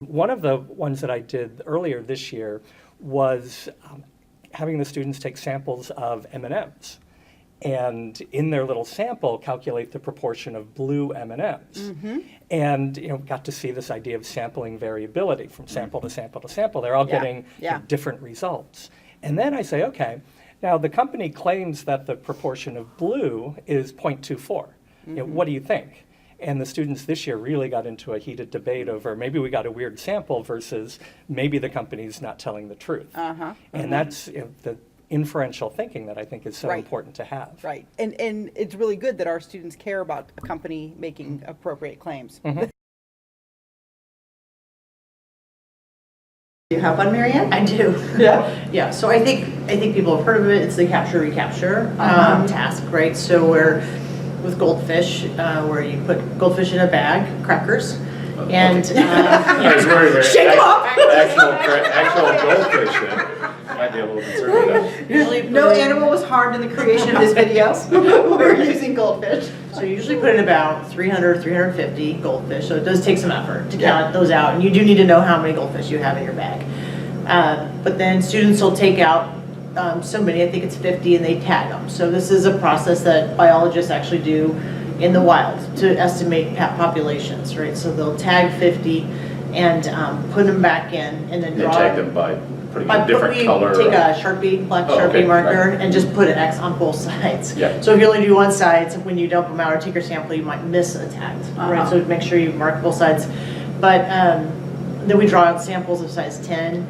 One of the ones that I did earlier this year was having the students take samples of M&Ms. And in their little sample, calculate the proportion of blue M&Ms. And got to see this idea of sampling variability from sample to sample to sample. They're all getting different results. And then I say, okay, now the company claims that the proportion of blue is 0.24. What do you think? And the students this year really got into a heated debate over maybe we got a weird sample versus maybe the company's not telling the truth. And that's the inferential thinking that I think is so important to have. Right. And it's really good that our students care about a company making appropriate claims. Do you have one, Maryann? I do. Yeah. So I think people have heard of it. It's the capture recapture task, right? So we're with Goldfish, where you put goldfish in a bag, crackers, and I was worried there. shake them up. Actual goldfish then. Might be a little concerned with that. Usually No animal was harmed in the creation of this video. We're using goldfish. So you usually put in about 300, 350 goldfish. So it does take some effort to count those out, and you do need to know how many goldfish you have in your bag. But then students will take out so many, I think it's 50, and they tag them. So this is a process that biologists actually do in the wild to estimate populations, right? So they'll tag 50 and put them back in, and then You draw. tag them by putting a different color. Take a Sharpie, black Sharpie marker, and just put an X on both sides. Yeah. So if you only do one side, so when you dump them out or take your sample, you might miss a tag, right? So make sure you mark both sides. But then we draw out samples of size 10,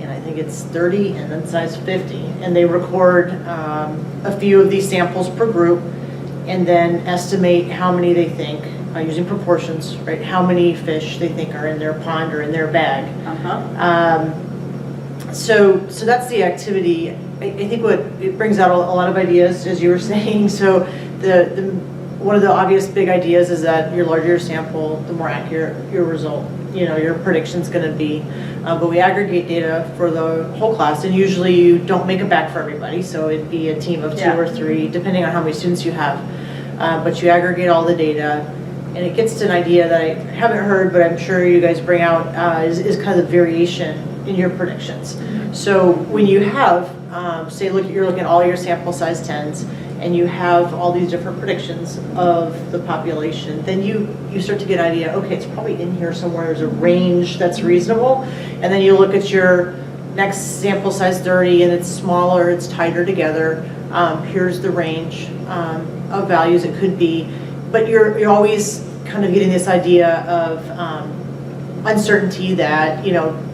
and I think it's 30, and then size 50. And they record a few of these samples per group, and then estimate how many they think, using proportions, right? How many fish they think are in their pond or in their bag. So that's the activity. I think what it brings out a lot of ideas, as you were saying. So one of the obvious big ideas is that your larger your sample, the more accurate your result, your prediction's going to be. But we aggregate data for the whole class, and usually you don't make a bag for everybody. So it'd be a team of 2 or 3, depending on how many students you have. But you aggregate all the data, and it gets to an idea that I haven't heard, but I'm sure you guys bring out, is kind of the variation in your predictions. So when you have, say, you're looking at all your sample size 10s, and you have all these different predictions of the population, then you start to get an idea, okay, it's probably in here somewhere, there's a range that's reasonable, and then you look at your next sample size 30, and it's smaller, it's tighter together, here's the range of values it could be, but you're always kind of getting this idea of uncertainty that,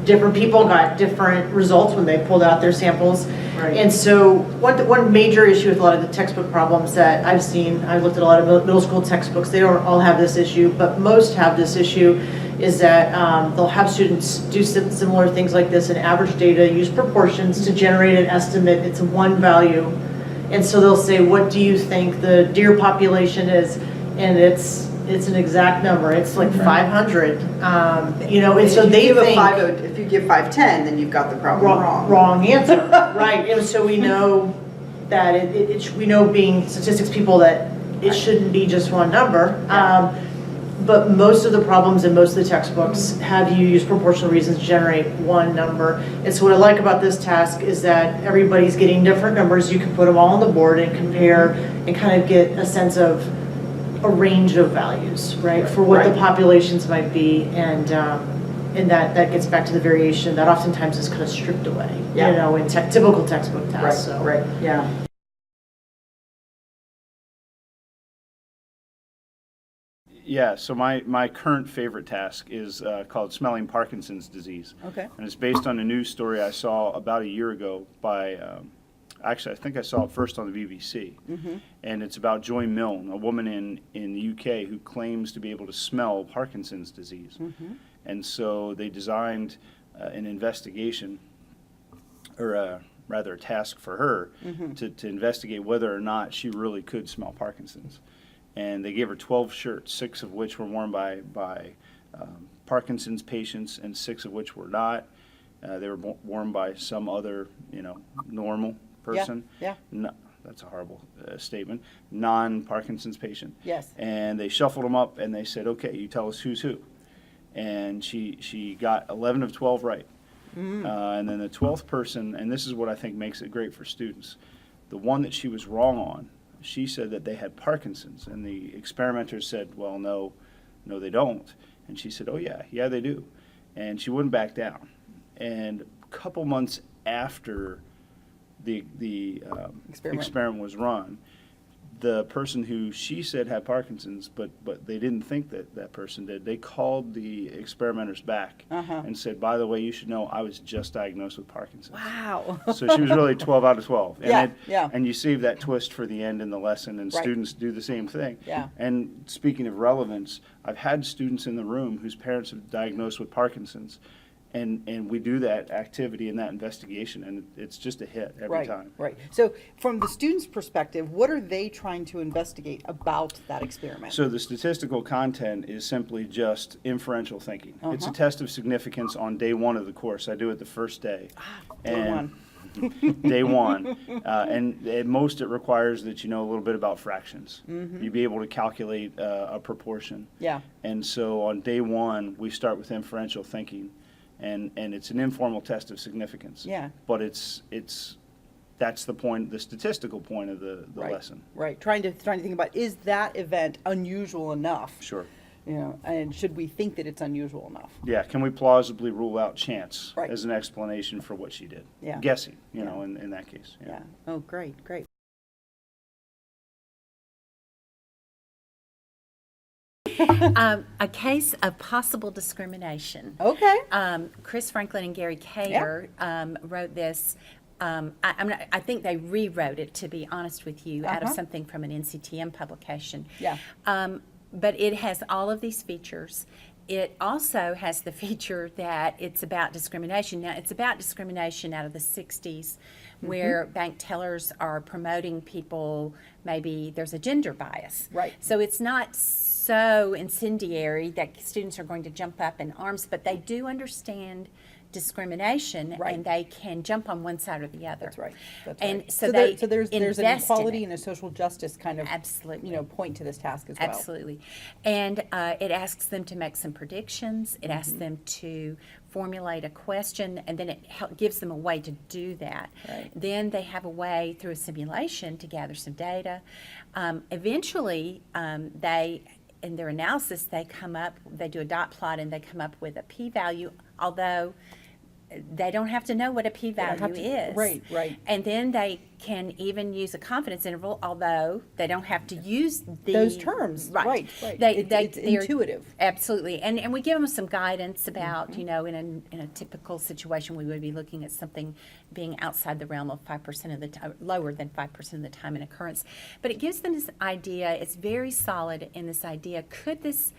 different people got different results when they pulled out their samples. Right. And so one major issue with a lot of the textbook problems that I've seen, I've looked at a lot of middle school textbooks, they don't all have this issue, but most have this issue, is that they'll have students do similar things like this in average data, use proportions to generate an estimate. It's one value. And so they'll say, what do you think the deer population is? And it's an exact number. It's like 500. And so they think If you give 510, then you've got the problem wrong. Wrong answer, right? And so we know that we know, being statistics people, that it shouldn't be just one number. But most of the problems in most of the textbooks have you use proportional reasons to generate one number. And so what I like about this task is that everybody's getting different numbers. You can put them all on the board and compare and kind of get a sense of a range of values, right, for what the populations might be, and that gets back to the variation that oftentimes is kind of stripped away, in typical textbook tasks. Yeah, so my current favorite task is called Smelling Parkinsons disease. Okay. And it's based on a news story I saw about a year ago by, actually I think I saw it first on the BBC. And it's about Joy Milne, a woman in the UK who claims to be able to smell Parkinson's disease. And so they designed an investigation, or rather a task for her, to investigate whether or not she really could smell Parkinson's. And they gave her 12 shirts, 6 of which were worn by Parkinson's patients, and 6 of which were not. They were worn by some other, normal person. No, that's a horrible statement. Non-Parkinson's patient. Yes. And they shuffled them up, and they said, "Okay, you tell us who's who." and she got 11 of 12 right. And then the 12th person, and this is what I think makes it great for students, the one that she was wrong on, she said that they had Parkinson's, and the experimenter said, well, no, they don't. And she said, oh yeah, they do. And she wouldn't back down. And a couple months after the experiment was run, the person who she said had Parkinson's, but they didn't think that person did, they called the experimenters back and said, by the way, you should know I was just diagnosed with Parkinson's. Wow. So she was really 12 out of 12. And Yeah. And you save that twist for the end in the lesson, and Right. students do the same thing. Yeah. And speaking of relevance, I've had students in the room whose parents have diagnosed with Parkinson's, and we do that activity and that investigation, and it's just a hit every time. Right. So from the student's perspective, what are they trying to investigate about that experiment? So the statistical content is simply just inferential thinking. It's a test of significance on day one of the course. I do it the first day. Day one. Day one. And at most it requires that you know a little bit about fractions. You be able to calculate a proportion. Yeah. And so on day one, we start with inferential thinking. And it's an informal test of significance. Yeah. But that's the point, the statistical point of the Right. lesson. Right. Trying to think about, is that event unusual enough? Sure. You know, and should we think that it's unusual enough? Yeah, can we plausibly rule out chance Right. as an explanation for what she did? Yeah. Guessing, you know, in that case. Yeah. Oh, great. A case of possible discrimination. Okay. Chris Franklin and Gary Cater wrote this. I think they rewrote it, to be honest with you, out of something from an NCTM publication. Yeah. But it has all of these features. It also has the feature that it's about discrimination. Now, it's about discrimination out of the 60s, where bank tellers are promoting people, maybe there's a gender bias. Right. So it's not so incendiary that students are going to jump up in arms, but they do understand discrimination, Right. and they can jump on one side or the other. That's right. And right. so, there's an invest in equality it. and a social justice kind of Absolutely. point to this task as well. Absolutely. And it asks them to make some predictions. It asks them to formulate a question, and then it gives them a way to do that. Right. Then they have a way through a simulation to gather some data. Eventually, in their analysis, they do a dot plot, and they come up with a p-value, although they don't have to know what a p-value is. Right. And then they can even use a confidence interval, although they don't have to use Those terms. Right. It's they're- intuitive. Absolutely. And we give them some guidance about, in a typical situation, we would be looking at something being outside the realm of 5% of the time, lower than 5% of the time in occurrence. But it gives them this idea, it's very solid in this idea, could this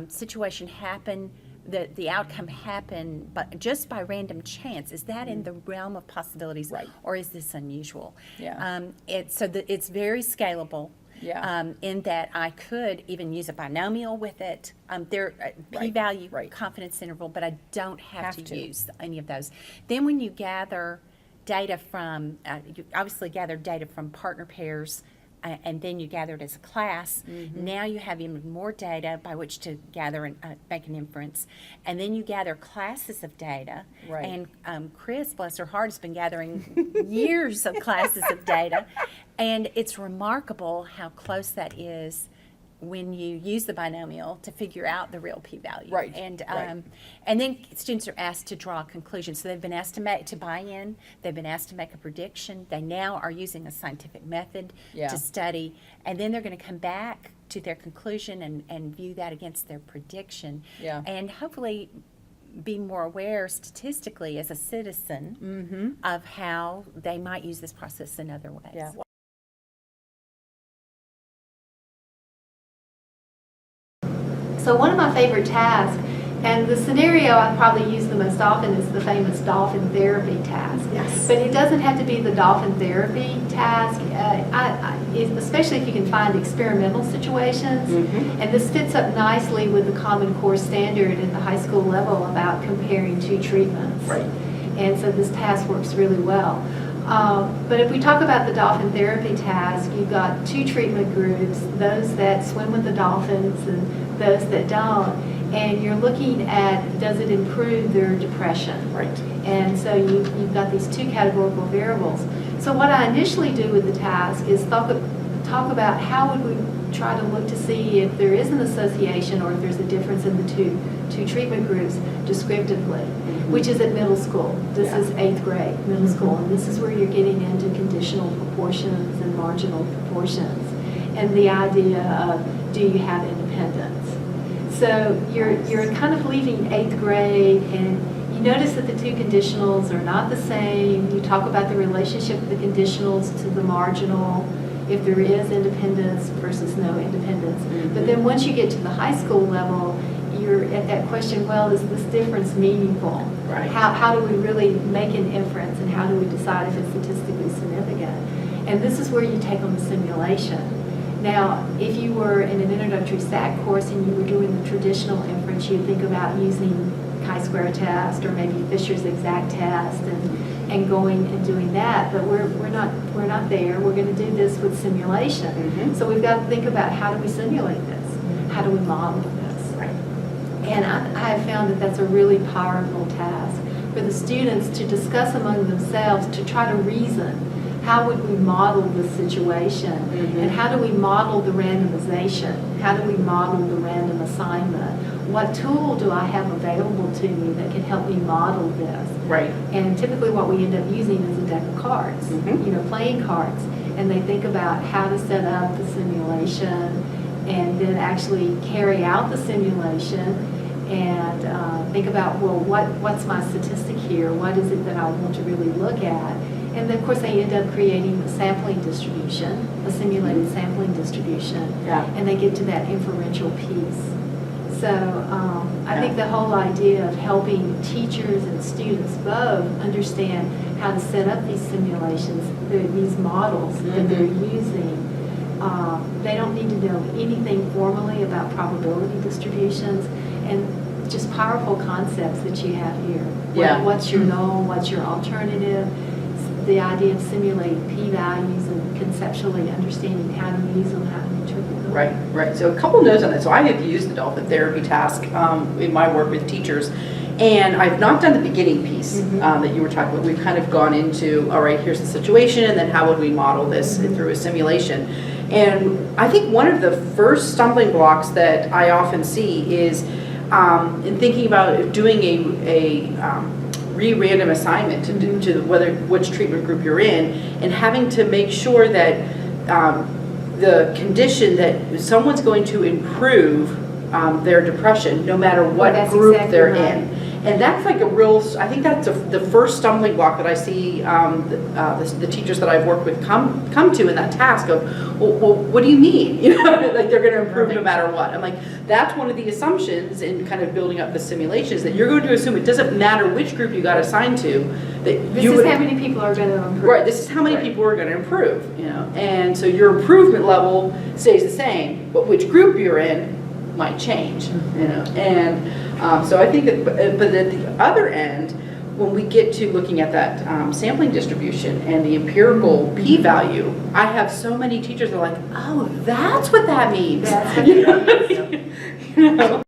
situation happen, the outcome happen, but just by random chance? Is that in the realm of possibilities, Right. or is this unusual? Yeah. It's very scalable. Yeah. In that I could even use a binomial with it. P-value, Right. confidence interval, but I don't have Have to to. use any of those. Then when you gather data from, you obviously gather data from partner pairs, and then you gather it as a class. Now you have even more data by which to gather and make an inference. And then you gather classes of data. Right. And Chris, bless her heart, has been gathering years of classes of data. And it's remarkable how close that is when you use the binomial to figure out the real p-value. Right, And right. and then students are asked to draw a conclusion. So they've been asked to buy in. They've been asked to make a prediction. They now are using a scientific method Yeah. to study, and then they're going to come back to their conclusion and view that against their prediction. Yeah. And hopefully be more aware statistically as a citizen of how they might use this process in other ways. Yeah. So one of my favorite tasks, and the scenario I probably use the most often, is the famous dolphin therapy task. Yes. But it doesn't have to be the dolphin therapy task, especially if you can find experimental situations. And this fits up nicely with the Common Core standard at the high school level about comparing two treatments. Right. And so this task works really well. But if we talk about the dolphin therapy task, you've got two treatment groups, those that swim with the dolphins and those that don't. And you're looking at, does it improve their depression? Right. And so you've got these two categorical variables. So what I initially do with the task is talk about how would we try to look to see if there is an association or if there's a difference in the two treatment groups descriptively, which is at middle school. This is 8th grade, middle school, and this is where you're getting into conditional proportions and marginal proportions, and the idea of, do you have independence? So you're kind of leaving 8th grade, and you notice that the two conditionals are not the same. You talk about the relationship of the conditionals to the marginal, if there is independence versus no independence. But then once you get to the high school level, you're at that question, well, is this difference meaningful? Right. How do we really make an inference, and how do we decide if it's statistically significant? And this is where you take on the simulation. Now, if you were in an introductory SAT course and you were doing the traditional inference, you'd think about using chi-square test or maybe Fisher's exact test and going and doing that. But we're not there. We're going to do this with simulation. So we've got to think about, how do we simulate this? How do we model this? Right. And I have found that that's a really powerful task for the students to discuss among themselves, to try to reason. How would we model this situation? And how do we model the randomization? How do we model the random assignment? What tool do I have available to me that can help me model this? Right. And typically what we end up using is a deck of cards, playing cards. And they think about how to set up the simulation and then actually carry out the simulation and think about, well, what's my statistic here? What is it that I want to really look at? And then, of course, they end up creating a sampling distribution, a simulated sampling distribution, and they get to that inferential piece. So I think the whole idea of helping teachers and students both understand how to set up these simulations, these models that they're using, they don't need to know anything formally about probability distributions, and just powerful concepts that you have here. Yeah. What's your null? What's your alternative? The idea of simulating p-values and conceptually understanding how to use them, how to interpret them. Right, right. So a couple notes on that. So I have used the Dolphin therapy task in my work with teachers, and I've not done the beginning piece that you were talking about. We've kind of gone into, all right, here's the situation, and then how would we model this through a simulation? And I think one of the first stumbling blocks that I often see is in thinking about doing a re-random assignment to which treatment group you're in, and having to make sure that the condition that someone's going to improve their depression no matter what group exactly they're right. in. And that's like I think that's the first stumbling block that I see the teachers that I've worked with come to in that task of, well, what do you mean? Like they're going to improve no matter what. I'm like, that's one of the assumptions in kind of building up the simulations, that you're going to assume it doesn't matter which group you got assigned to. That This is how many people are going to improve. Right, this is how many people are going to improve, and so your improvement level stays the same, but which group you're in might change, and so I think that, but at the other end, when we get to looking at that sampling distribution and the empirical p-value, I have so many teachers that are like, oh, that's what that means. That's what